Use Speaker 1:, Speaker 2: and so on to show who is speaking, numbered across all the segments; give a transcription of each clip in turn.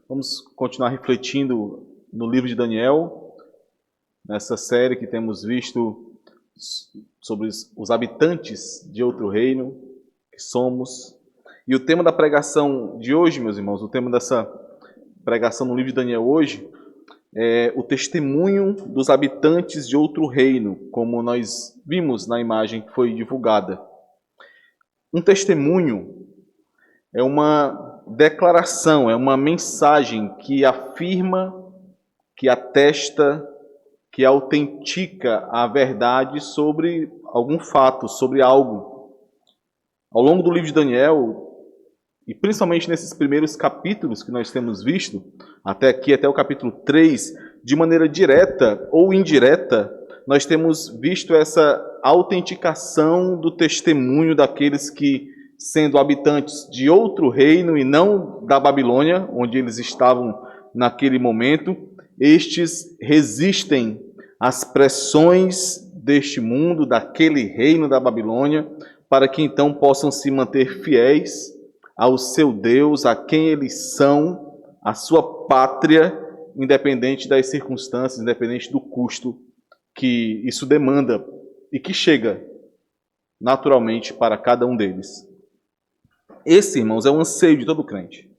Speaker 1: Vamos continuar refletindo no livro de Daniel, nessa série que temos visto sobre os habitantes de outro reino, que somos. E o tema da pregação de hoje, meus irmãos, o tema dessa pregação no livro de Daniel hoje, é o testemunho dos habitantes de outro reino, como nós vimos na imagem que foi divulgada. Um testemunho é uma declaração, é uma mensagem que afirma, que atesta, que autentica a verdade sobre algum fato, sobre algo. Ao longo do livro de Daniel, e principalmente nesses primeiros capítulos que nós temos visto, até aqui, até o capítulo 3, de maneira direta ou indireta, nós temos visto essa autenticação do testemunho daqueles que, sendo habitantes de outro reino e não da Babilônia, onde eles estavam naquele momento, estes resistem às pressões deste mundo, daquele reino da Babilônia, para que então possam se manter fiéis ao seu Deus, a quem eles são, a sua pátria, independente das circunstâncias, independente do custo que isso demanda e que chega naturalmente para cada um deles. Esse, irmãos, é o anseio de todo crente.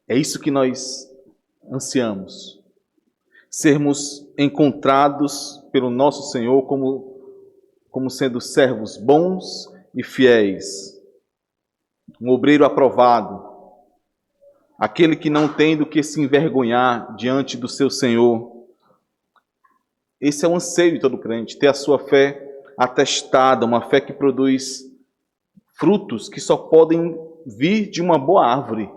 Speaker 1: É isso que nós ansiamos. Sermos encontrados pelo nosso Senhor como sendo servos bons e fiéis. Um obreiro aprovado. Aquele que não tem do que se envergonhar diante do seu Senhor. Esse é o anseio de todo crente, ter a sua fé atestada, uma fé que produz frutos que só podem vir de uma boa árvore.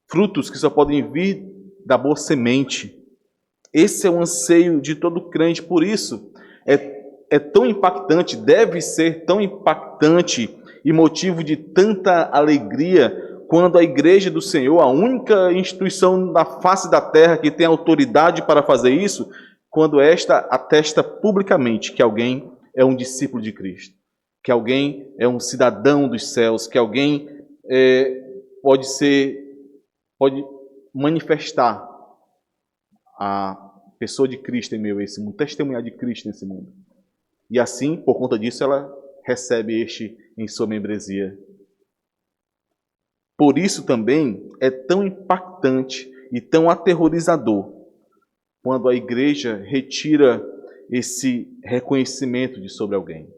Speaker 1: Frutos que só podem vir da boa semente. Esse é o anseio de todo crente, por isso é tão impactante, deve ser tão impactante e motivo de tanta alegria quando a Igreja do Senhor, a única instituição na face da terra que tem autoridade para fazer isso, quando esta atesta publicamente que alguém é um discípulo de Cristo, que alguém é um cidadão dos céus, que alguém pode manifestar a pessoa de Cristo em meio a esse mundo, testemunhar de Cristo nesse mundo. E assim, por conta disso, ela recebe este em sua membresia. Por isso também é tão impactante e tão aterrorizador quando a igreja retira esse reconhecimento de sobre alguém.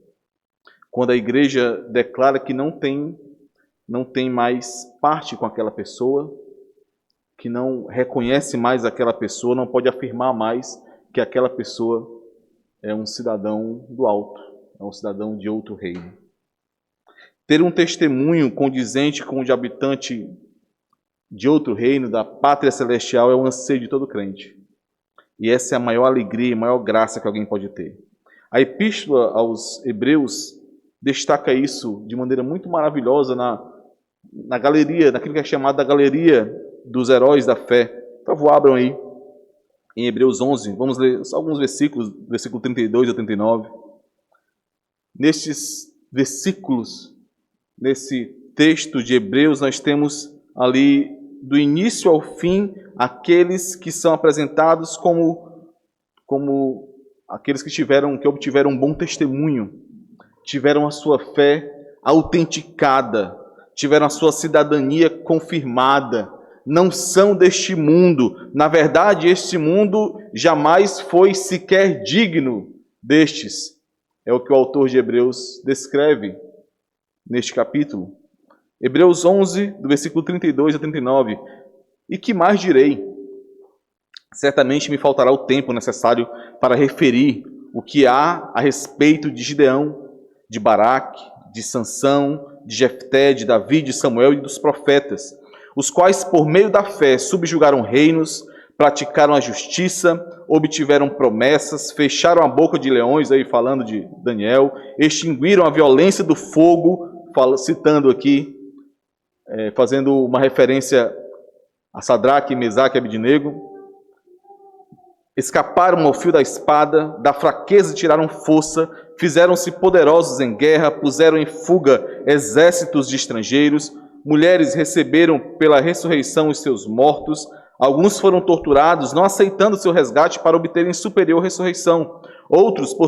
Speaker 1: Quando a igreja declara que não tem mais parte com aquela pessoa, que não reconhece mais aquela pessoa, não pode afirmar mais que aquela pessoa é um cidadão do alto, é um cidadão de outro reino. Ter um testemunho condizente com o de habitante de outro reino, da pátria celestial, é o anseio de todo crente. E essa é a maior alegria e maior graça que alguém pode ter. A Epístola aos Hebreus destaca isso de maneira muito maravilhosa na galeria, naquilo que é chamado da galeria dos heróis da fé. Por favor, abram aí em Hebreus 11, vamos ler só alguns versículos, versículo 32 a 39. Nestes versículos, nesse texto de Hebreus, nós temos ali, do início ao fim, aqueles que são apresentados como aqueles que obtiveram um bom testemunho, tiveram a sua fé autenticada, tiveram a sua cidadania confirmada, não são deste mundo. Na verdade, este mundo jamais foi sequer digno destes. É o que o autor de Hebreus descreve neste capítulo. Hebreus 11, do versículo 32 a 39. E que mais direi? Certamente me faltará o tempo necessário para referir o que há a respeito de Gideão, de Baraque, de Sansão, de Jefté, de Davi, de Samuel e dos profetas, os quais, por meio da fé, subjugaram reinos, praticaram a justiça, obtiveram promessas, fecharam a boca de leões, aí falando de Daniel, extinguiram a violência do fogo, citando aqui, fazendo uma referência a Sadraque, Mesaque e Abednego, escaparam ao fio da espada, da fraqueza tiraram força, fizeram-se poderosos em guerra, puseram em fuga exércitos de estrangeiros, mulheres receberam pela ressurreição os seus mortos, alguns foram torturados, não aceitando seu resgate para obterem superior ressurreição. Outros, por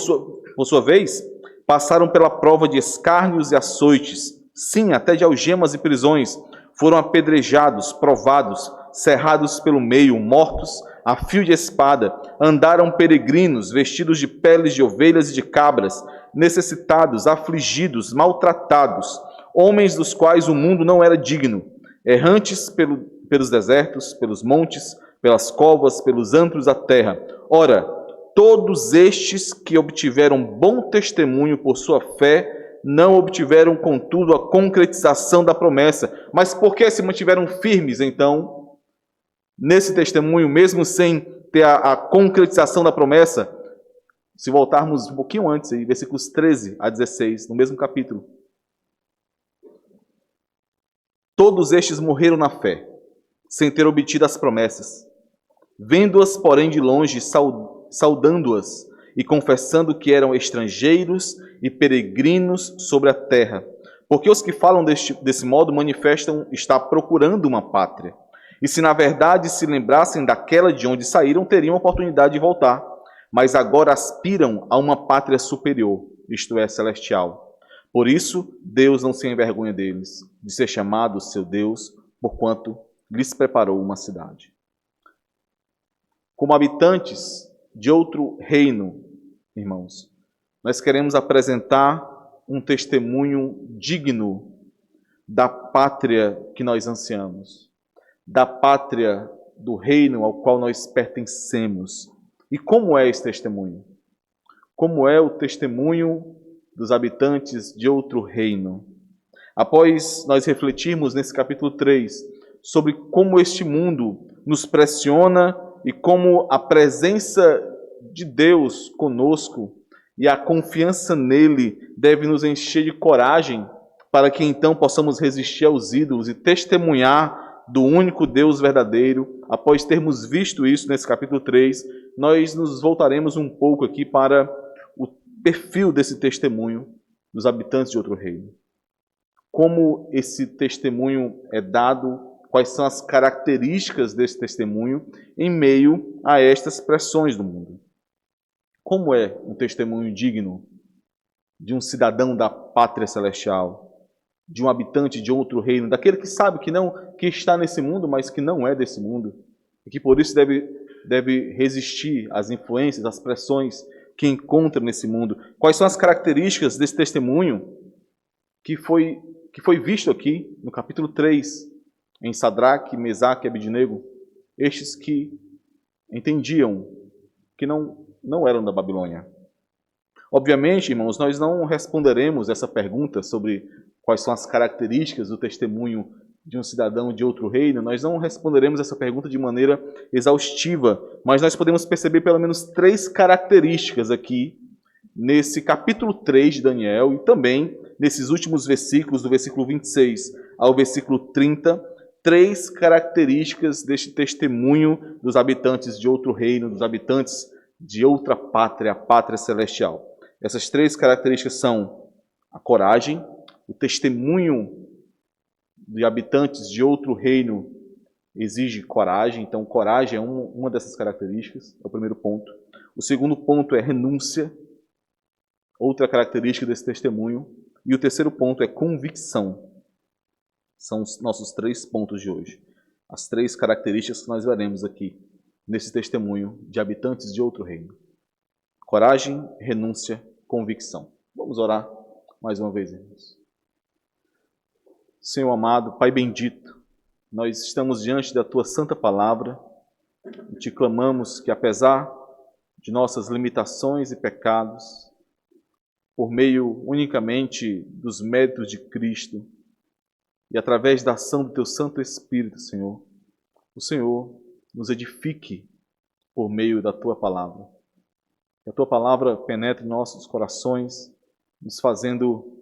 Speaker 1: sua vez, passaram pela prova de escárnios e açoites, sim, até de algemas e prisões, foram apedrejados, provados, cerrados pelo meio, mortos a fio de espada, andaram peregrinos, vestidos de peles de ovelhas e de cabras, necessitados, afligidos, maltratados, homens dos quais o mundo não era digno, errantes pelos desertos, pelos montes, pelas covas, pelos antros da terra. Ora, todos estes que obtiveram bom testemunho por sua fé, não obtiveram, contudo, a concretização da promessa. Mas por que se mantiveram firmes, então, nesse testemunho, mesmo sem ter a concretização da promessa? Se voltarmos um pouquinho antes, aí, versículos 13 a 16, no mesmo capítulo. Todos estes morreram na fé, sem ter obtido as promessas. Vendo-as, porém, de longe, saudando-as e confessando que eram estrangeiros e peregrinos sobre a terra. Porque os que falam desse modo manifestam estar procurando uma pátria. E se na verdade se lembrassem daquela de onde saíram, teriam oportunidade de voltar. Mas agora aspiram a uma pátria superior, isto é, celestial. Por isso, Deus não se envergonha deles, de ser chamado seu Deus, porquanto lhes preparou uma cidade. Como habitantes de outro reino, irmãos, nós queremos apresentar um testemunho digno da pátria que nós ansiamos, da pátria do reino ao qual nós pertencemos. E como é esse testemunho? Como é o testemunho dos habitantes de outro reino? Após nós refletirmos nesse capítulo 3 sobre como este mundo nos pressiona e como a presença de Deus conosco e a confiança nele deve nos encher de coragem para que então possamos resistir aos ídolos e testemunhar do único Deus verdadeiro. Após termos visto isso nesse capítulo 3, nós nos voltaremos um pouco aqui para o perfil desse testemunho dos habitantes de outro reino. Como esse testemunho é dado, quais são as características desse testemunho em meio a estas pressões do mundo. Como é um testemunho digno de um cidadão da pátria celestial, de um habitante de outro reino, daquele que sabe que está nesse mundo, mas que não é desse mundo, e que por isso deve resistir às influências, às pressões que encontra nesse mundo? Quais são as características desse testemunho que foi visto aqui no capítulo 3, em Sadraque, Mesaque e Abednego, estes que entendiam que não eram da Babilônia? Obviamente, irmãos, nós não responderemos essa pergunta sobre quais são as características do testemunho de um cidadão de outro reino. Nós não responderemos essa pergunta de maneira exaustiva, mas nós podemos perceber pelo menos 3 características aqui nesse capítulo 3 de Daniel e também nesses últimos versículos, do versículo 26 ao versículo 30, 3 características deste testemunho dos habitantes de outro reino, dos habitantes de outra pátria, a pátria celestial. Essas 3 características são a coragem, o testemunho de habitantes de outro reino exige coragem, então coragem é uma dessas características, é o primeiro ponto. O segundo ponto é renúncia, outra característica desse testemunho. E o terceiro ponto é convicção. São os nossos 3 pontos de hoje. As 3 características que nós veremos aqui nesse testemunho de habitantes de outro reino. Coragem, renúncia, convicção. Vamos orar mais uma vez, irmãos. Senhor amado, Pai bendito, nós estamos diante da Tua santa palavra e te clamamos que, apesar de nossas limitações e pecados, por meio unicamente dos méritos de Cristo e através da ação do Teu Santo Espírito, Senhor, o Senhor nos edifique por meio da Tua palavra. Que a Tua palavra penetre em nossos corações, nos fazendo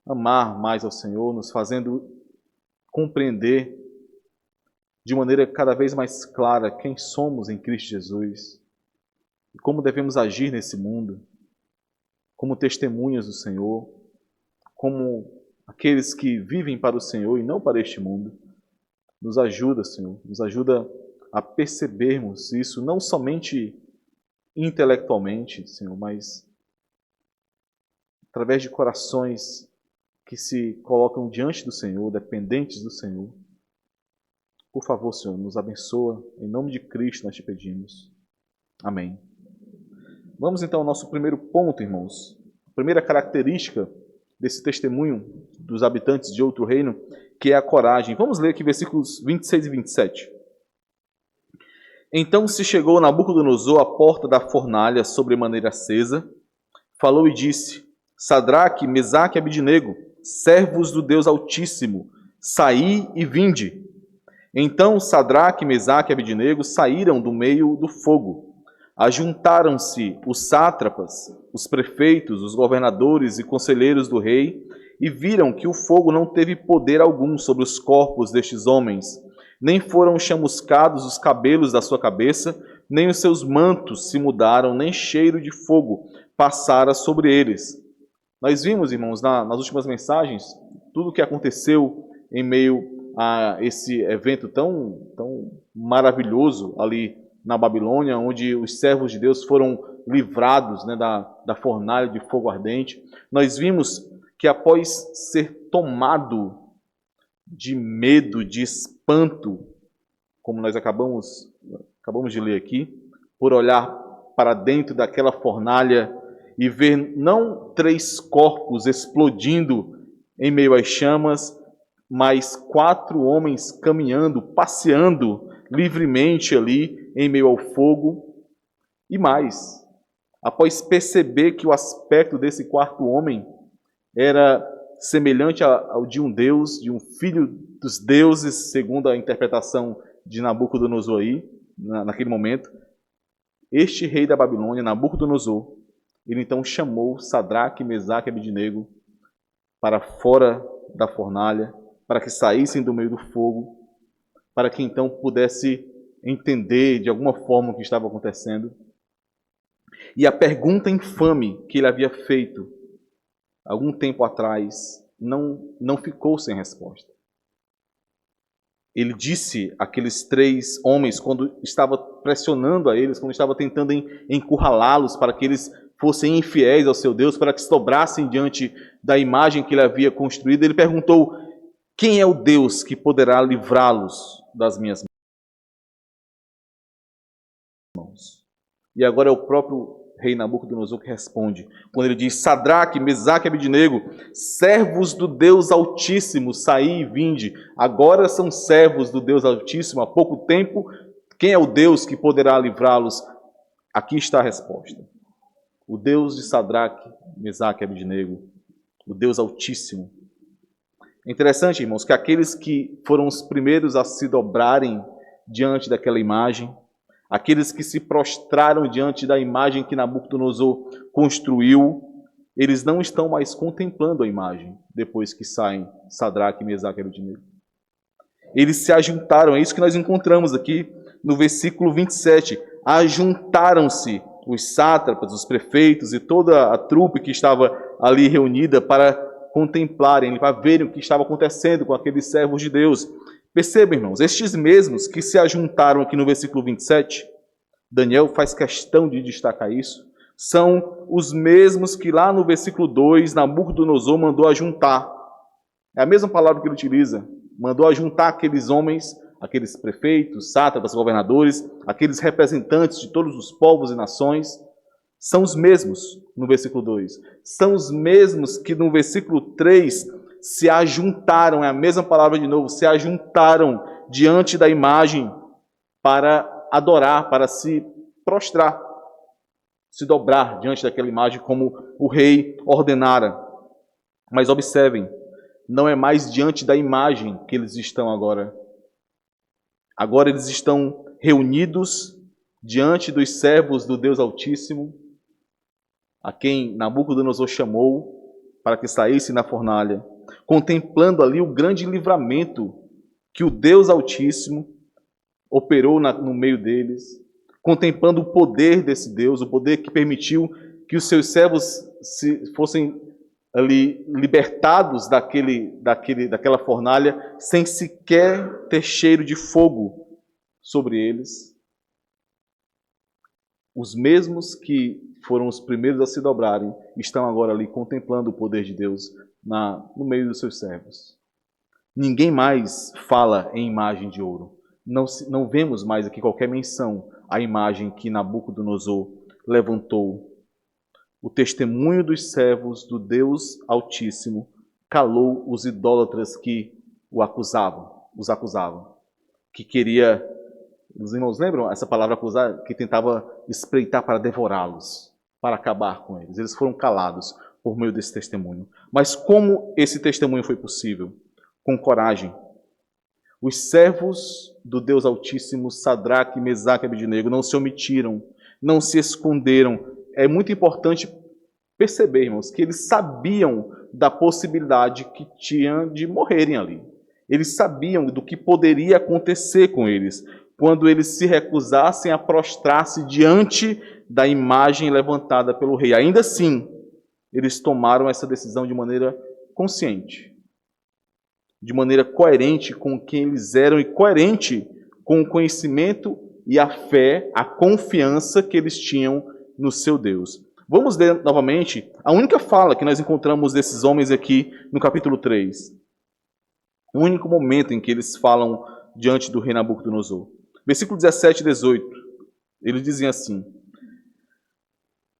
Speaker 1: amar mais ao Senhor, nos fazendo compreender de maneira cada vez mais clara quem somos em Cristo Jesus e como devemos agir nesse mundo, como testemunhas do Senhor, como aqueles que vivem para o Senhor e não para este mundo. Nos ajuda, Senhor, nos ajuda a percebermos isso, não somente intelectualmente, Senhor, mas através de corações que se colocam diante do Senhor, dependentes do Senhor. Por favor, Senhor, nos abençoa. Em nome de Cristo nós te pedimos. Amém. Vamos então ao nosso primeiro ponto, irmãos. A primeira característica desse testemunho dos habitantes de outro reino, que é a coragem. Vamos ler aqui versículos 26 e 27. Então se chegou Nabucodonosor à porta da fornalha sobremaneira acesa, falou e disse: Sadraque, Mesaque e Abidnego, servos do Deus Altíssimo, saí e vinde. Então Sadraque, Mesaque e Abidnego saíram do meio do fogo. Ajuntaram-se os sátrapas, os prefeitos, os governadores e conselheiros do rei, e viram que o fogo não teve poder algum sobre os corpos destes homens, nem foram chamuscados os cabelos da sua cabeça, nem os seus mantos se mudaram, nem cheiro de fogo passara sobre eles. Nós vimos, irmãos, nas últimas mensagens, tudo o que aconteceu em meio a esse evento tão maravilhoso ali na Babilônia, onde os servos de Deus foram livrados, né, da fornalha de fogo ardente. Nós vimos que após ser tomado de medo, de espanto, como nós acabamos de ler aqui, por olhar para dentro daquela fornalha e ver não 3 corpos explodindo em meio às chamas, mas 4 homens caminhando, passeando livremente ali em meio ao fogo. E mais, após perceber que o aspecto desse 4º homem era semelhante ao de um deus, de um filho dos deuses, segundo a interpretação de Nabucodonosor aí, naquele momento, este rei da Babilônia, Nabucodonosor, ele então chamou Sadraque, Mesaque e Abidnego para fora da fornalha, para que saíssem do meio do fogo, para que então pudesse entender de alguma forma o que estava acontecendo. E a pergunta infame que ele havia feito algum tempo atrás não ficou sem resposta. Ele disse àqueles 3 homens, quando estava pressionando a eles, quando estava tentando encurralá-los para que eles fossem infiéis ao seu Deus, para que se dobrassem diante da imagem que ele havia construído, ele perguntou: quem é o Deus que poderá livrá-los das minhas mãos? E agora é o próprio rei Nabucodonosor que responde, quando ele diz: Sadraque, Mesaque e Abidnego, servos do Deus Altíssimo, saí e vinde. Agora são servos do Deus Altíssimo há pouco tempo. Quem é o Deus que poderá livrá-los? Aqui está a resposta. O Deus de Sadraque, Mesaque e Abidnego, o Deus Altíssimo. É interessante, irmãos, que aqueles que foram os primeiros a se dobrarem diante daquela imagem, aqueles que se prostraram diante da imagem que Nabucodonosor construiu, eles não estão mais contemplando a imagem depois que saem Sadraque, Mesaque e Abidnego. Eles se ajuntaram, é isso que nós encontramos aqui no versículo 27. Ajuntaram-se os sátrapas, os prefeitos e toda a trupe que estava ali reunida para contemplarem, para verem o que estava acontecendo com aqueles servos de Deus. Percebam, irmãos, estes mesmos que se ajuntaram aqui no versículo 27, Daniel faz questão de destacar isso, são os mesmos que lá no versículo 2, Nabucodonosor mandou ajuntar. É a mesma palavra que ele utiliza. Mandou ajuntar aqueles homens, aqueles prefeitos, sátrapas, governadores, aqueles representantes de todos os povos e nações. São os mesmos no versículo 2. São os mesmos que no versículo 3 se ajuntaram, é a mesma palavra de novo, se ajuntaram diante da imagem para adorar, para se prostrar, se dobrar diante daquela imagem como o rei ordenara. Mas observem, não é mais diante da imagem que eles estão agora. Agora eles estão reunidos diante dos servos do Deus Altíssimo, a quem Nabucodonosor chamou para que saísse na fornalha, contemplando ali o grande livramento que o Deus Altíssimo operou no meio deles, contemplando o poder desse Deus, o poder que permitiu que os seus servos fossem ali libertados daquela fornalha, sem sequer ter cheiro de fogo sobre eles. Os mesmos que foram os primeiros a se dobrarem, estão agora ali contemplando o poder de Deus no meio dos seus servos. Ninguém mais fala em imagem de ouro. Não vemos mais aqui qualquer menção à imagem que Nabucodonosor levantou. O testemunho dos servos do Deus Altíssimo calou os idólatras que os acusavam. Que queria, os irmãos lembram essa palavra acusar? Que tentava espreitar para devorá-los, para acabar com eles. Eles foram calados por meio desse testemunho. Mas como esse testemunho foi possível? Com coragem. Os servos do Deus Altíssimo, Sadraque, Mesaque e Abednego, não se omitiram, não se esconderam. É muito importante perceber, irmãos, que eles sabiam da possibilidade que tinham de morrerem ali. Eles sabiam do que poderia acontecer com eles quando eles se recusassem a prostrar-se diante da imagem levantada pelo rei. Ainda assim, eles tomaram essa decisão de maneira consciente, de maneira coerente com quem eles eram e coerente com o conhecimento e a fé, a confiança que eles tinham no seu Deus. Vamos ler novamente a única fala que nós encontramos desses homens aqui no capítulo 3. O único momento em que eles falam diante do rei Nabucodonosor. Versículo 17 e 18. Eles dizem assim: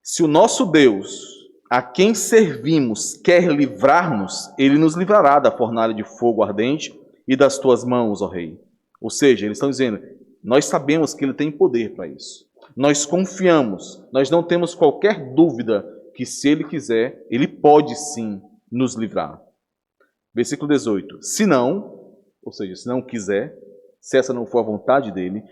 Speaker 1: se o nosso Deus, a quem servimos, quer livrar-nos, ele nos livrará da fornalha de fogo ardente e das tuas mãos, ó rei. Ou seja, eles estão dizendo, nós sabemos que ele tem poder para isso. Nós confiamos, nós não temos qualquer dúvida que se ele quiser, ele pode sim nos livrar. Versículo 18. Se não, ou seja, se não quiser, se essa não for a vontade dele,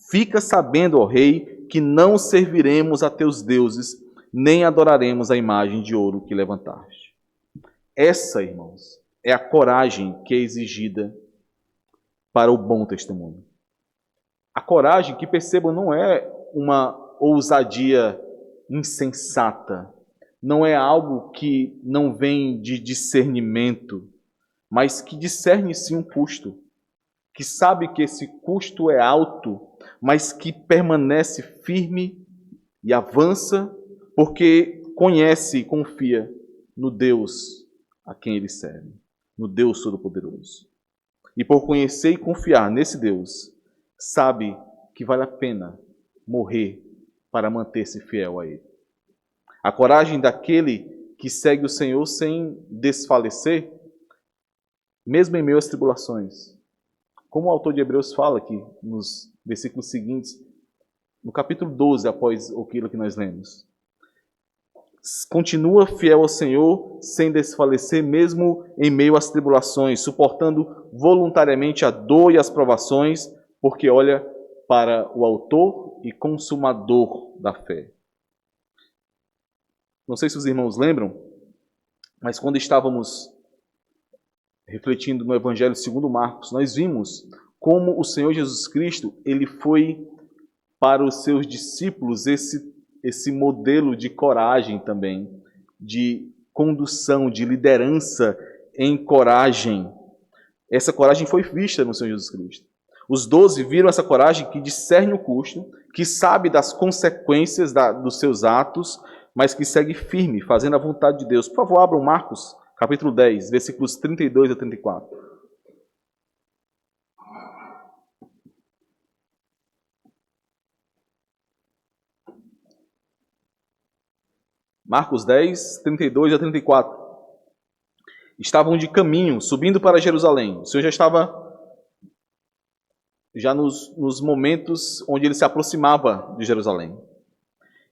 Speaker 1: fica sabendo, ó rei, que não serviremos a teus deuses, nem adoraremos a imagem de ouro que levantaste. Essa, irmãos, é a coragem que é exigida para o bom testemunho. A coragem, que percebam, não é uma ousadia insensata, não é algo que não vem de discernimento, mas que discerne sim um custo, que sabe que esse custo é alto, mas que permanece firme e avança, porque conhece e confia no Deus a quem ele serve, no Deus Todo-Poderoso. E por conhecer e confiar nesse Deus, sabe que vale a pena morrer para manter-se fiel a ele. A coragem daquele que segue o Senhor sem desfalecer, mesmo em meio às tribulações. Como o autor de Hebreus fala aqui nos versículos seguintes, no capítulo 12, após aquilo que nós lemos. Continua fiel ao Senhor sem desfalecer, mesmo em meio às tribulações, suportando voluntariamente a dor e as provações, porque olha para o autor e consumador da fé. Não sei se os irmãos lembram, mas quando estávamos refletindo no Evangelho segundo Marcos, nós vimos como o Senhor Jesus Cristo, ele foi para os seus discípulos esse modelo de coragem também, de condução, de liderança em coragem. Essa coragem foi vista no Senhor Jesus Cristo. Os 12 viram essa coragem que discerne o custo, que sabe das consequências dos seus atos, mas que segue firme, fazendo a vontade de Deus. Por favor, abram Marcos, capítulo 10, versículos 32 a 34. Marcos 10, 32 a 34. Estavam de caminho, subindo para Jerusalém. O Senhor já estava nos momentos onde ele se aproximava de Jerusalém.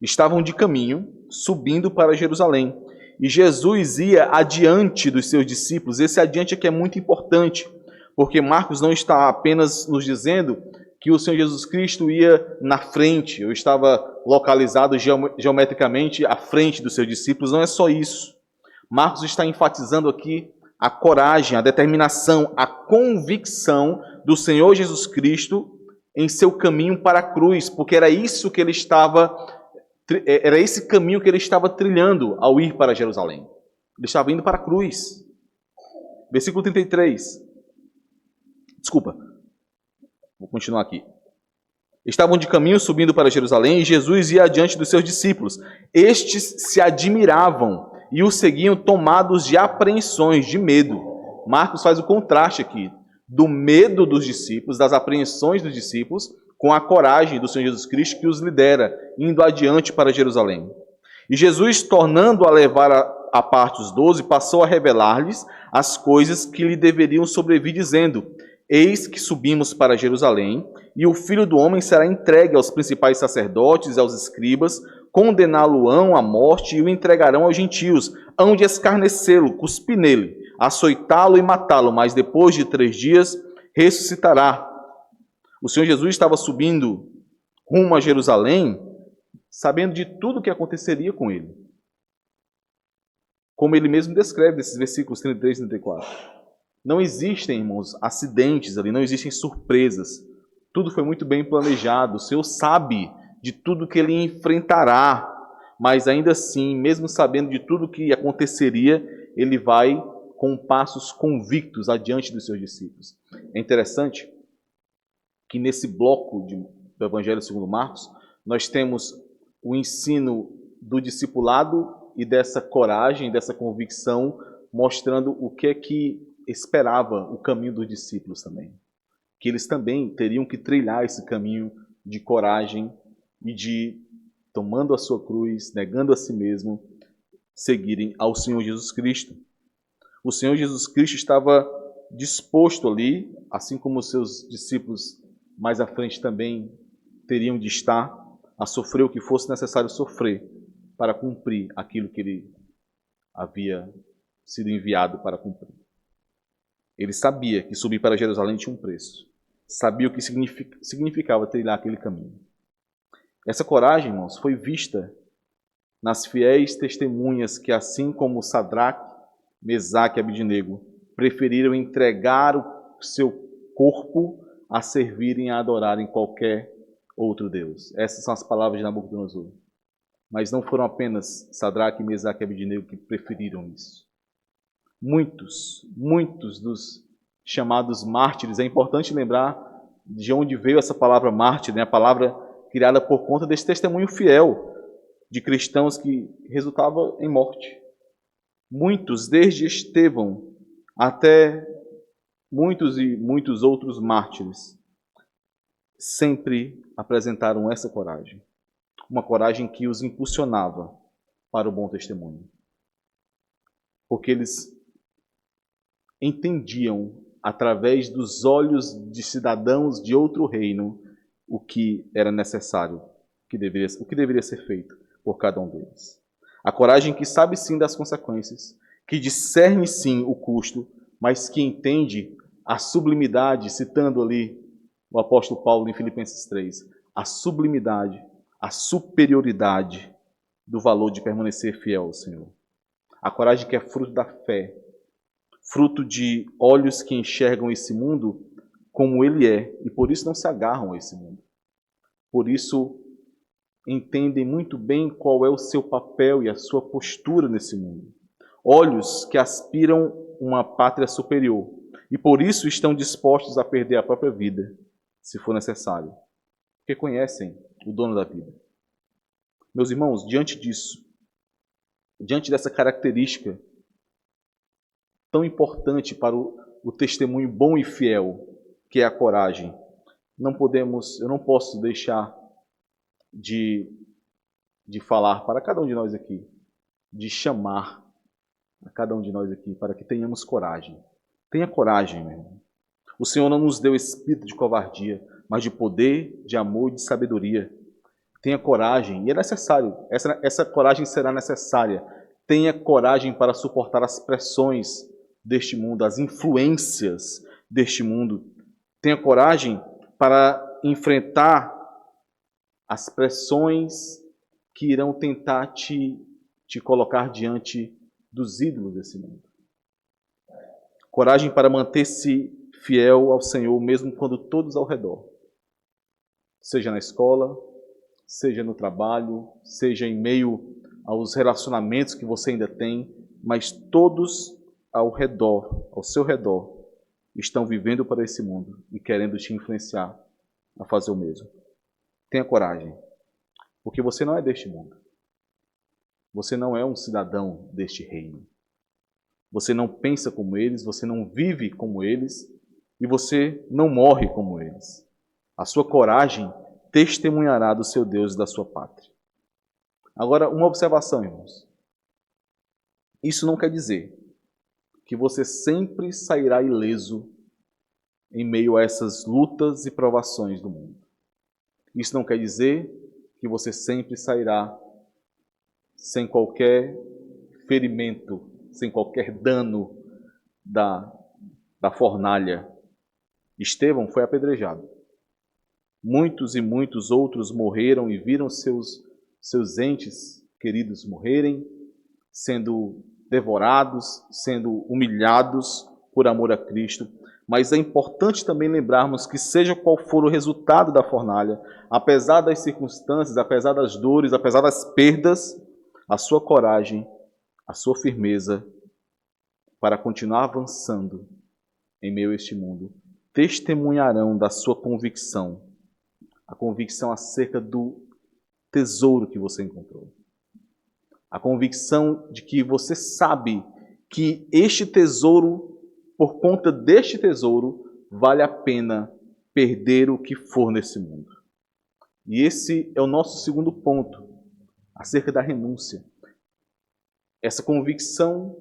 Speaker 1: Estavam de caminho, subindo para Jerusalém. E Jesus ia adiante dos seus discípulos. Esse adiante aqui é muito importante, porque Marcos não está apenas nos dizendo que o Senhor Jesus Cristo ia na frente, eu estava localizado geometricamente à frente dos seus discípulos. Não é só isso. Marcos está enfatizando aqui a coragem, a determinação, a convicção do Senhor Jesus Cristo em seu caminho para a cruz, porque era esse caminho que ele estava trilhando ao ir para Jerusalém. Ele estava indo para a cruz. Versículo 33. Desculpa. Vou continuar aqui. Estavam de caminho subindo para Jerusalém e Jesus ia adiante dos seus discípulos. Estes se admiravam e o seguiam tomados de apreensões, de medo. Marcos faz o contraste aqui do medo dos discípulos, das apreensões dos discípulos, com a coragem do Senhor Jesus Cristo que os lidera, indo adiante para Jerusalém. E Jesus, tornando a levar a parte os 12, passou a revelar-lhes as coisas que lhe deveriam sobrevir, dizendo: Eis que subimos para Jerusalém, e o Filho do Homem será entregue aos principais sacerdotes e aos escribas, condená-lo-ão à morte e o entregarão aos gentios, hão de escarnecê-lo, cuspir nele, açoitá-lo e matá-lo, mas depois de 3 dias ressuscitará. O Senhor Jesus estava subindo rumo a Jerusalém, sabendo de tudo o que aconteceria com ele. Como ele mesmo descreve nesses versículos 33 e 34. Não existem, irmãos, acidentes ali, não existem surpresas. Tudo foi muito bem planejado. O Senhor sabe de tudo que ele enfrentará, mas ainda assim, mesmo sabendo de tudo que aconteceria, ele vai com passos convictos adiante dos seus discípulos. É interessante que nesse bloco do Evangelho segundo Marcos, nós temos o ensino do discipulado e dessa coragem, dessa convicção, mostrando o que é que esperava o caminho dos discípulos também. Que eles também teriam que trilhar esse caminho de coragem e de, tomando a sua cruz, negando a si mesmo, seguirem ao Senhor Jesus Cristo. O Senhor Jesus Cristo estava disposto ali, assim como os seus discípulos mais à frente também teriam de estar, a sofrer o que fosse necessário sofrer para cumprir aquilo que ele havia sido enviado para cumprir. Ele sabia que subir para Jerusalém tinha um preço. Sabia o que significava trilhar aquele caminho. Essa coragem, irmãos, foi vista nas fiéis testemunhas que, assim como Sadraque, Mesaque e Abednego, preferiram entregar o seu corpo a servirem e a adorarem qualquer outro Deus. Essas são as palavras de Nabucodonosor. Mas não foram apenas Sadraque, Mesaque e Abednego que preferiram isso. Muitos dos chamados mártires, é importante lembrar de onde veio essa palavra mártir, né? A palavra criada por conta desse testemunho fiel de cristãos que resultava em morte. Muitos, desde Estevão até muitos outros mártires, sempre apresentaram essa coragem. Uma coragem que os impulsionava para o bom testemunho. Porque eles entendiam, através dos olhos de cidadãos de outro reino, o que era necessário, o que deveria ser feito por cada um deles. A coragem que sabe sim das consequências, que discerne sim o custo, mas que entende a sublimidade, citando ali o apóstolo Paulo em Filipenses 3, a sublimidade, a superioridade do valor de permanecer fiel ao Senhor. A coragem que é fruto da fé, fruto de olhos que enxergam esse mundo como ele é, e por isso não se agarram a esse mundo. Por isso entendem muito bem qual é o seu papel e a sua postura nesse mundo. Olhos que aspiram uma pátria superior, e por isso estão dispostos a perder a própria vida, se for necessário, porque conhecem o dono da vida. Meus irmãos, diante disso, diante dessa característica tão importante para o testemunho bom e fiel, que é a coragem, eu não posso deixar de falar para cada um de nós aqui, de chamar a cada um de nós aqui para que tenhamos coragem. Tenha coragem, meu irmão. O Senhor não nos deu espírito de covardia, mas de poder, de amor e de sabedoria. Tenha coragem, e é necessário, essa coragem será necessária. Tenha coragem para suportar as pressões deste mundo, as influências deste mundo. Tenha coragem para enfrentar as pressões que irão tentar te colocar diante dos ídolos desse mundo. Coragem para manter-se fiel ao Senhor, mesmo quando todos ao redor, seja na escola, seja no trabalho, seja em meio aos relacionamentos que você ainda tem, mas todos ao redor, ao seu redor, estão vivendo para esse mundo e querendo te influenciar a fazer o mesmo. Tenha coragem, porque você não é deste mundo. Você não é um cidadão deste reino. Você não pensa como eles, você não vive como eles e você não morre como eles. A sua coragem testemunhará do seu Deus e da sua pátria. Agora, uma observação, irmãos. Isso não quer dizer que você sempre sairá ileso em meio a essas lutas e provações do mundo. Isso não quer dizer que você sempre sairá sem qualquer ferimento, sem qualquer dano da fornalha. Estevão foi apedrejado. Muitos e muitos outros morreram e viram seus entes queridos morrerem, sendo devorados, sendo humilhados por amor a Cristo. Mas é importante também lembrarmos que seja qual for o resultado da fornalha, apesar das circunstâncias, apesar das dores, apesar das perdas, a sua coragem, a sua firmeza para continuar avançando em meio a este mundo, testemunharão da sua convicção, a convicção acerca do tesouro que você encontrou. A convicção de que você sabe que este tesouro, por conta deste tesouro, vale a pena perder o que for nesse mundo. E esse é o nosso segundo ponto, acerca da renúncia. Essa convicção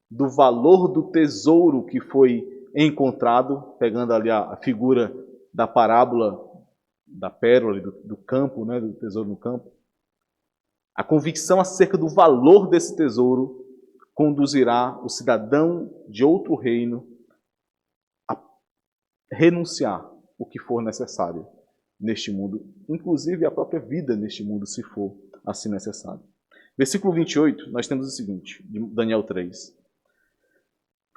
Speaker 1: do valor do tesouro que foi encontrado, pegando ali a figura da parábola da pérola, do campo, né, do tesouro no campo. A convicção acerca do valor desse tesouro conduzirá o cidadão de outro reino a renunciar o que for necessário neste mundo, inclusive a própria vida neste mundo, se for assim necessário. Versículo 28, nós temos o seguinte, de Daniel 3.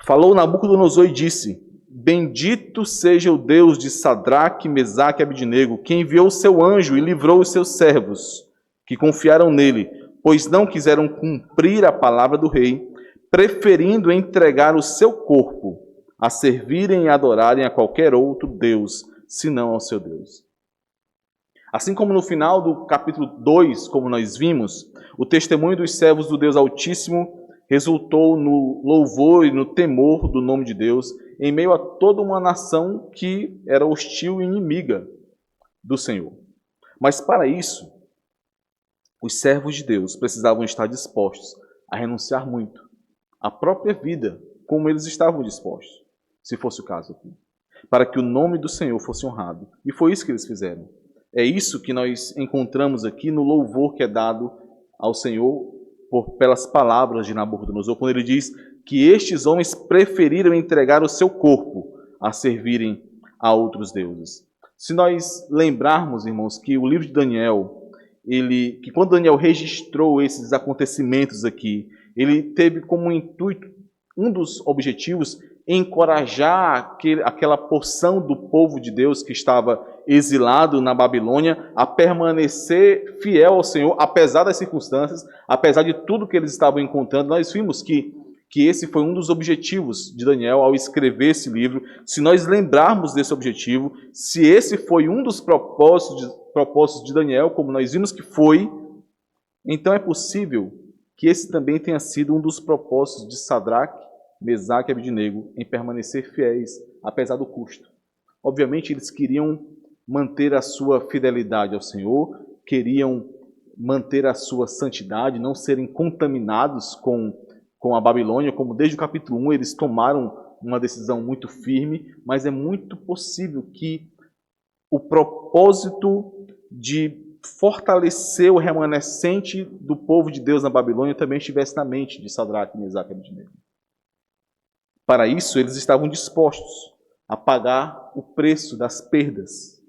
Speaker 1: Falou Nabucodonosor e disse: Bendito seja o Deus de Sadraque, Mesaque e Abednego, que enviou o seu anjo e livrou os seus servos, que confiaram nele, pois não quiseram cumprir a palavra do rei, preferindo entregar o seu corpo a servirem e adorarem a qualquer outro Deus, senão ao seu Deus. Assim como no final do capítulo 2, como nós vimos, o testemunho dos servos do Deus Altíssimo resultou no louvor e no temor do nome de Deus, em meio a toda uma nação que era hostil e inimiga do Senhor. Mas para isso, os servos de Deus precisavam estar dispostos a renunciar muito à própria vida, como eles estavam dispostos, se fosse o caso aqui, para que o nome do Senhor fosse honrado. E foi isso que eles fizeram. É isso que nós encontramos aqui no louvor que é dado ao Senhor pelas palavras de Nabucodonosor, quando ele diz que estes homens preferiram entregar o seu corpo a servirem a outros deuses. Se nós lembrarmos, irmãos, que o livro de Daniel, que quando Daniel registrou esses acontecimentos aqui, ele teve como intuito, um dos objetivos, encorajar aquela porção do povo de Deus que estava exilado na Babilônia a permanecer fiel ao Senhor, apesar das circunstâncias, apesar de tudo que eles estavam encontrando. Nós vimos que esse foi um dos objetivos de Daniel ao escrever esse livro. Se nós lembrarmos desse objetivo, se esse foi um dos propósitos de Daniel, como nós vimos que foi, então é possível que esse também tenha sido um dos propósitos de Sadraque, Mesaque e Abednego em permanecer fiéis, apesar do custo. Obviamente, eles queriam manter a sua fidelidade ao Senhor, queriam manter a sua santidade, não serem contaminados com a Babilônia, como desde o capítulo 1 eles tomaram uma decisão muito firme, mas é muito possível que o propósito de fortalecer o remanescente do povo de Deus na Babilônia também estivesse na mente de Sadraque, Mesaque e Abednego. Para isso, eles estavam dispostos a pagar o preço das perdas,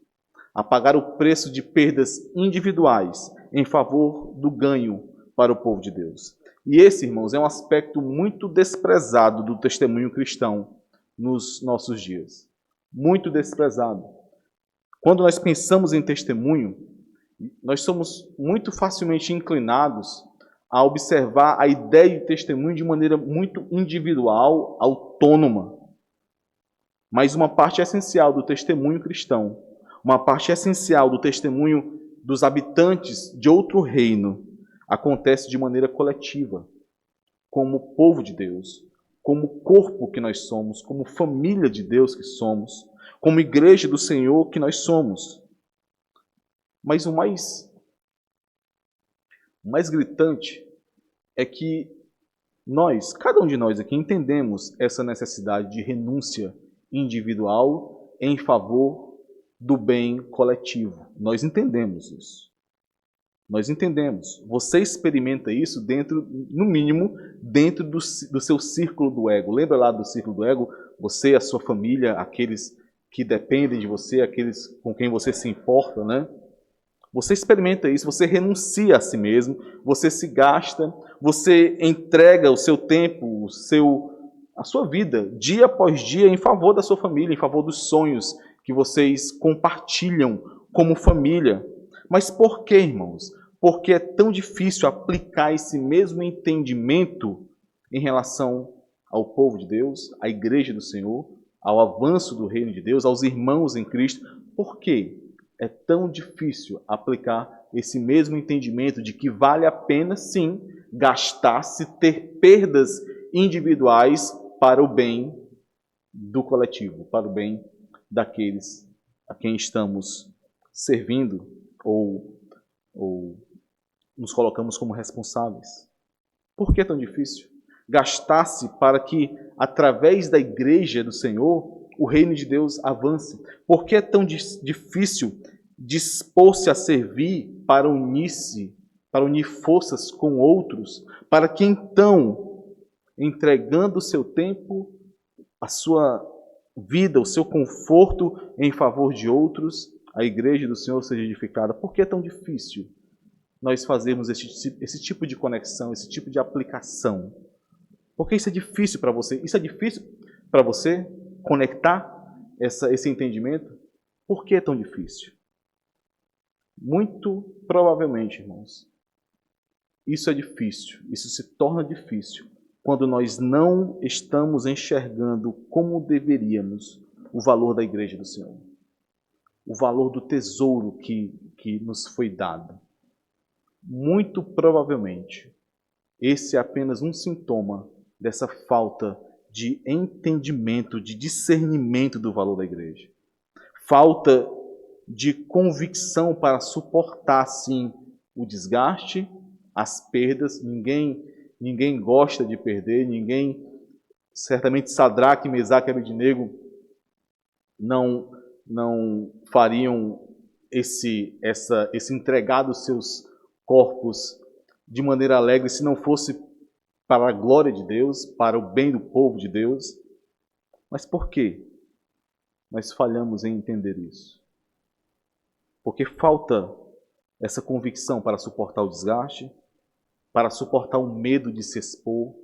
Speaker 1: a pagar o preço de perdas individuais em favor do ganho para o povo de Deus. E esse, irmãos, é um aspecto muito desprezado do testemunho cristão nos nossos dias. Muito desprezado. Quando nós pensamos em testemunho, nós somos muito facilmente inclinados a observar a ideia de testemunho de maneira muito individual, autônoma. Mas uma parte essencial do testemunho cristão, uma parte essencial do testemunho dos habitantes de outro reino, acontece de maneira coletiva, como povo de Deus, como corpo que nós somos, como família de Deus que somos, como igreja do Senhor que nós somos. Mas o mais gritante é que nós, cada um de nós aqui, entendemos essa necessidade de renúncia individual em favor do bem coletivo. Nós entendemos isso. Nós entendemos. Você experimenta isso dentro, no mínimo, dentro do seu círculo do ego. Lembra lá do círculo do ego? Você, a sua família, aqueles que dependem de você, aqueles com quem você se importa, né? Você experimenta isso, você renuncia a si mesmo, você se gasta, você entrega o seu tempo, a sua vida, dia após dia, em favor da sua família, em favor dos sonhos que vocês compartilham como família. Mas por que, irmãos? Porque é tão difícil aplicar esse mesmo entendimento em relação ao povo de Deus, à igreja do Senhor, ao avanço do reino de Deus, aos irmãos em Cristo. Por quê? É tão difícil aplicar esse mesmo entendimento de que vale a pena, sim, gastar-se, ter perdas individuais para o bem do coletivo, para o bem daqueles a quem estamos servindo ou nos colocamos como responsáveis. Por que é tão difícil? Gastar-se para que, através da igreja do Senhor, o reino de Deus avance. Por que é tão difícil dispor-se a servir para unir forças com outros, para que então, entregando o seu tempo, a sua vida, o seu conforto em favor de outros, a igreja do Senhor seja edificada? Por que é tão difícil nós fazermos esse tipo de conexão, esse tipo de aplicação? Porque isso é difícil para você. Isso é difícil para você conectar esse entendimento? Por que é tão difícil? Muito provavelmente, irmãos, isso é difícil, isso se torna difícil quando nós não estamos enxergando como deveríamos o valor da igreja do Senhor, o valor do tesouro que nos foi dado. Muito provavelmente, esse é apenas um sintoma dessa falta de entendimento, de discernimento do valor da igreja. Falta de convicção para suportar, sim, o desgaste, as perdas. Ninguém gosta de perder, certamente Sadraque, Mesaque e Abednego não fariam esse entregar dos seus corpos de maneira alegre se não fosse para a glória de Deus, para o bem do povo de Deus. Mas por quê nós falhamos em entender isso? Porque falta essa convicção para suportar o desgaste, para suportar o medo de se expor,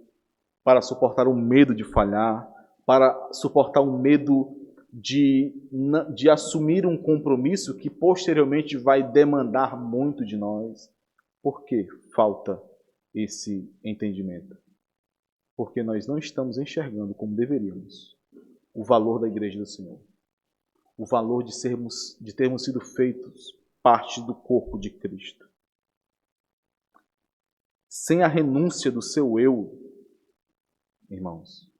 Speaker 1: para suportar o medo de falhar, para suportar o medo de assumir um compromisso que posteriormente vai demandar muito de nós. Por que falta esse entendimento? Porque nós não estamos enxergando como deveríamos o valor da igreja do Senhor. O valor de termos sido feitos parte do corpo de Cristo. Sem a renúncia do seu eu, irmãos,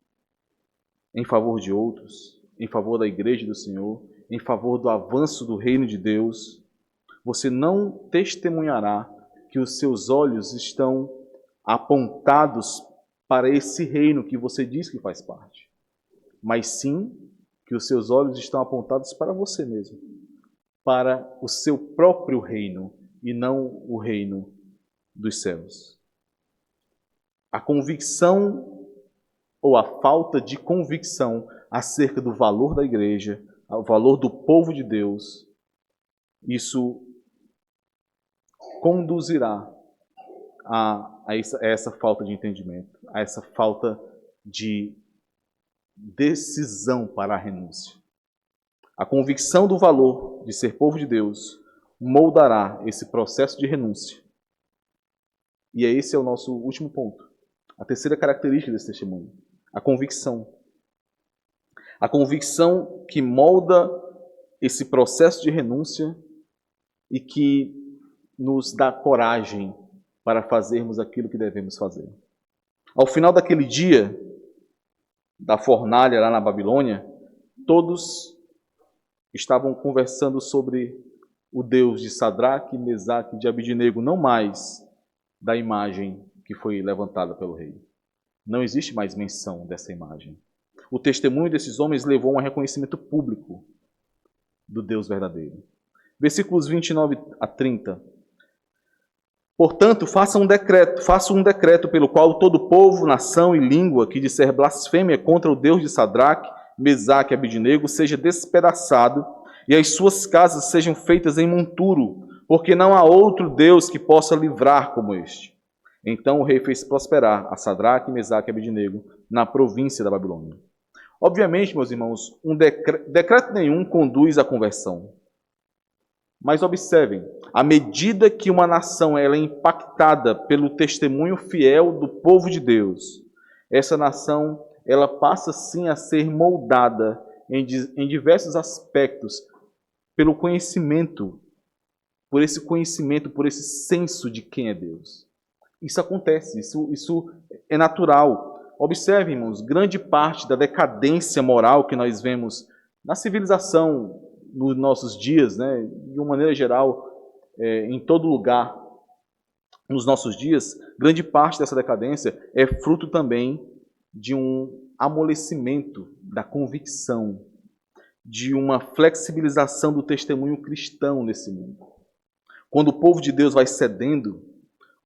Speaker 1: em favor de outros, em favor da igreja do Senhor, em favor do avanço do reino de Deus, você não testemunhará que os seus olhos estão apontados para esse reino que você diz que faz parte, mas sim que os seus olhos estão apontados para você mesmo, para o seu próprio reino e não o reino dos céus. A convicção ou a falta de convicção acerca do valor da igreja, o valor do povo de Deus, isso conduzirá a essa falta de entendimento, a essa falta de decisão para a renúncia. A convicção do valor de ser povo de Deus moldará esse processo de renúncia E esse é o nosso último ponto. A terceira característica desse testemunho. A convicção. A convicção que molda esse processo de renúncia e que nos dá coragem para fazermos aquilo que devemos fazer. Ao final daquele dia, da fornalha lá na Babilônia, todos estavam conversando sobre o Deus de Sadraque, Mesaque e de Abidnego, não mais da imagem que foi levantada pelo rei. Não existe mais menção dessa imagem. O testemunho desses homens levou a um reconhecimento público do Deus verdadeiro. Versículos 29 a 30. Portanto, faça um decreto pelo qual todo povo, nação e língua que disser blasfêmia contra o Deus de Sadraque, Mesaque e Abidnego seja despedaçado e as suas casas sejam feitas em monturo, porque não há outro Deus que possa livrar como este. Então o rei fez prosperar a Sadraque, Mesaque e Abidnego na província da Babilônia. Obviamente, meus irmãos, decreto nenhum conduz à conversão. Mas observem, à medida que uma nação ela é impactada pelo testemunho fiel do povo de Deus, essa nação ela passa sim a ser moldada em diversos aspectos pelo conhecimento, por esse senso de quem é Deus. Isso acontece, isso é natural. Observem, irmãos, grande parte da decadência moral que nós vemos na civilização nos nossos dias, né, de uma maneira geral, em todo lugar, nos nossos dias, grande parte dessa decadência é fruto também de um amolecimento da convicção, de uma flexibilização do testemunho cristão nesse mundo. Quando o povo de Deus vai cedendo,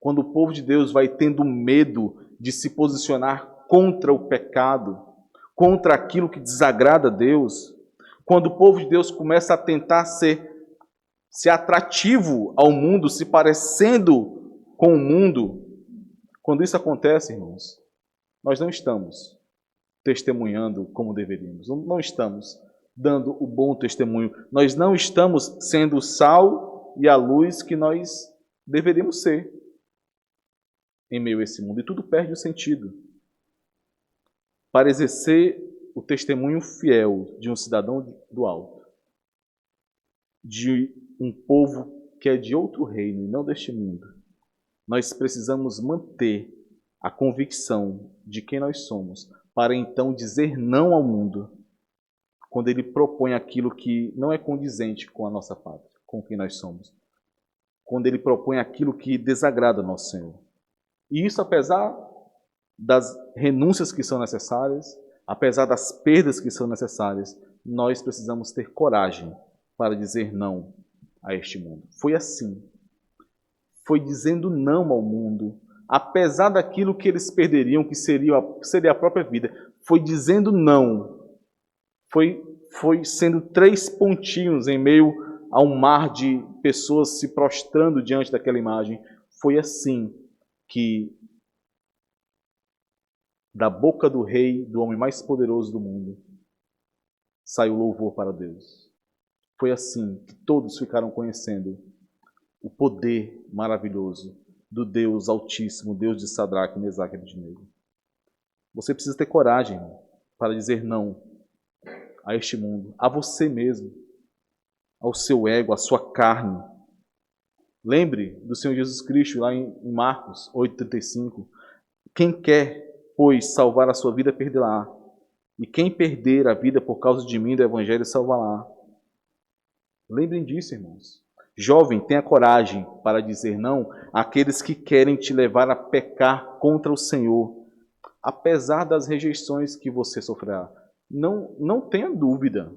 Speaker 1: quando o povo de Deus vai tendo medo de se posicionar contra o pecado, contra aquilo que desagrada a Deus, quando o povo de Deus começa a tentar ser atrativo ao mundo, se parecendo com o mundo, quando isso acontece, irmãos, nós não estamos testemunhando como deveríamos, não estamos dando o bom testemunho, nós não estamos sendo o sal e a luz que nós deveríamos ser em meio a esse mundo, e tudo perde o sentido. Para exercer o testemunho fiel de um cidadão do alto, de um povo que é de outro reino e não deste mundo, nós precisamos manter a convicção de quem nós somos, para então dizer não ao mundo, quando ele propõe aquilo que não é condizente com a nossa pátria, com quem nós somos, quando ele propõe aquilo que desagrada ao nosso Senhor. E isso apesar das renúncias que são necessárias, apesar das perdas que são necessárias, nós precisamos ter coragem para dizer não a este mundo. Foi assim. Foi dizendo não ao mundo, apesar daquilo que eles perderiam, que seria a própria vida. Foi dizendo não. Foi sendo 3 pontinhos em meio a um mar de pessoas se prostrando diante daquela imagem. Foi assim que da boca do rei, do homem mais poderoso do mundo, saiu louvor para Deus. Foi assim que todos ficaram conhecendo o poder maravilhoso do Deus Altíssimo, Deus de Sadraque, Mesaque e Abidnego. Você precisa ter coragem para dizer não a este mundo, a você mesmo, ao seu ego, à sua carne. Lembre do Senhor Jesus Cristo lá em Marcos 8,35. Quem quer, pois, salvar a sua vida, perderá. E quem perder a vida por causa de mim, do Evangelho, salvará. Lembrem disso, irmãos. Jovem, tenha coragem para dizer não àqueles que querem te levar a pecar contra o Senhor, apesar das rejeições que você sofrerá. Não tenha dúvida.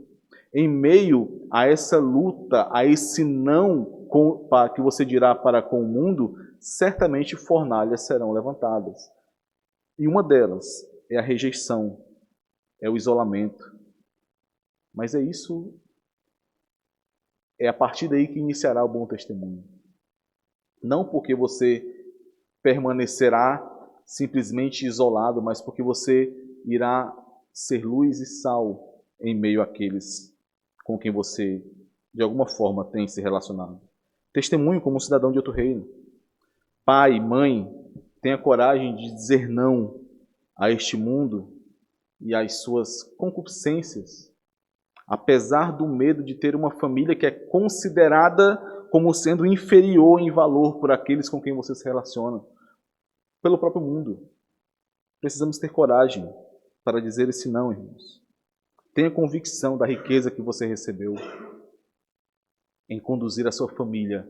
Speaker 1: Em meio a essa luta, a esse não que você dirá para com o mundo, certamente fornalhas serão levantadas. E uma delas é a rejeição, é o isolamento. Mas é a partir daí que iniciará o bom testemunho. Não porque você permanecerá simplesmente isolado, mas porque você irá ser luz e sal em meio àqueles com quem você, de alguma forma, tem se relacionado. Testemunho como um cidadão de outro reino. pai, mãe, tenha coragem de dizer não a este mundo e às suas concupiscências, apesar do medo de ter uma família que é considerada como sendo inferior em valor por aqueles com quem você se relaciona, pelo próprio mundo. Precisamos ter coragem para dizer esse não, irmãos. Tenha convicção da riqueza que você recebeu em conduzir a sua família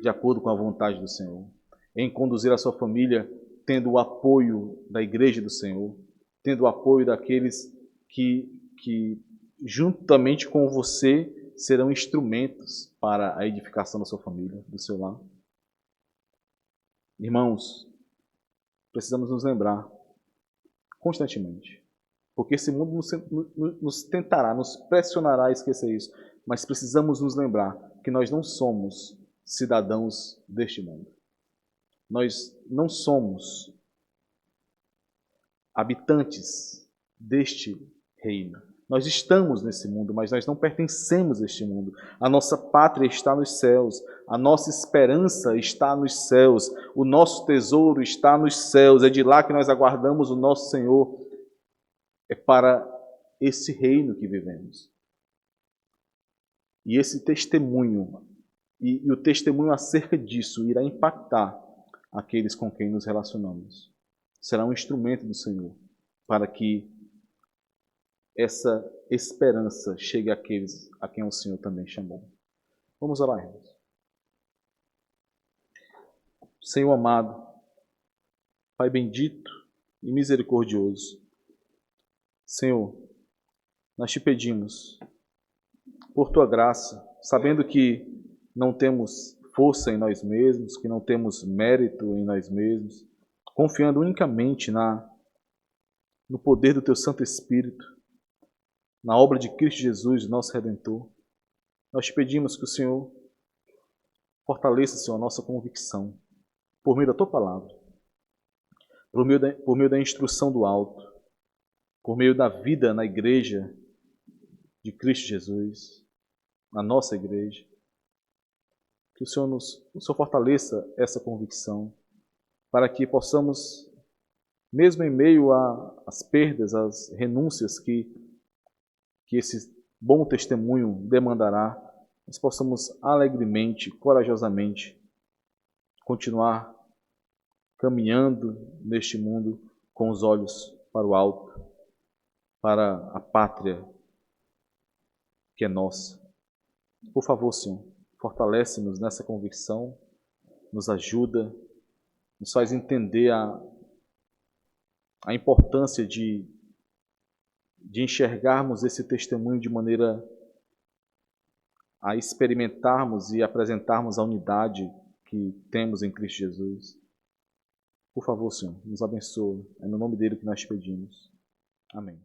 Speaker 1: de acordo com a vontade do Senhor, em conduzir a sua família tendo o apoio da igreja do Senhor, tendo o apoio daqueles que juntamente com você serão instrumentos para a edificação da sua família, do seu lar. Irmãos, precisamos nos lembrar constantemente, porque esse mundo nos tentará, nos pressionará a esquecer isso, mas precisamos nos lembrar que nós não somos cidadãos deste mundo. Nós não somos habitantes deste reino. Nós estamos nesse mundo, mas nós não pertencemos a este mundo. A nossa pátria está nos céus, a nossa esperança está nos céus, o nosso tesouro está nos céus, é de lá que nós aguardamos o nosso Senhor. É para esse reino que vivemos. E esse testemunho, e o testemunho acerca disso irá impactar aqueles com quem nos relacionamos. Será um instrumento do Senhor para que essa esperança chegue àqueles a quem o Senhor também chamou. Vamos orar, irmãos. Senhor amado, Pai bendito e misericordioso, Senhor, nós te pedimos, por tua graça, sabendo que não temos força em nós mesmos, que não temos mérito em nós mesmos, confiando unicamente no poder do teu Santo Espírito, na obra de Cristo Jesus, nosso Redentor, nós te pedimos que o Senhor fortaleça, Senhor, a nossa convicção, por meio da tua palavra, por meio da instrução do alto, por meio da vida na igreja de Cristo Jesus, na nossa igreja. Que o Senhor fortaleça essa convicção, para que possamos, mesmo em meio às perdas, às renúncias que esse bom testemunho demandará, nós possamos alegremente, corajosamente, continuar caminhando neste mundo com os olhos para o alto, para a pátria que é nossa. Por favor, Senhor, fortalece-nos nessa convicção, nos ajuda, nos faz entender a importância de enxergarmos esse testemunho de maneira a experimentarmos e apresentarmos a unidade que temos em Cristo Jesus. Por favor, Senhor, nos abençoe. É no nome dele que nós te pedimos. Amém.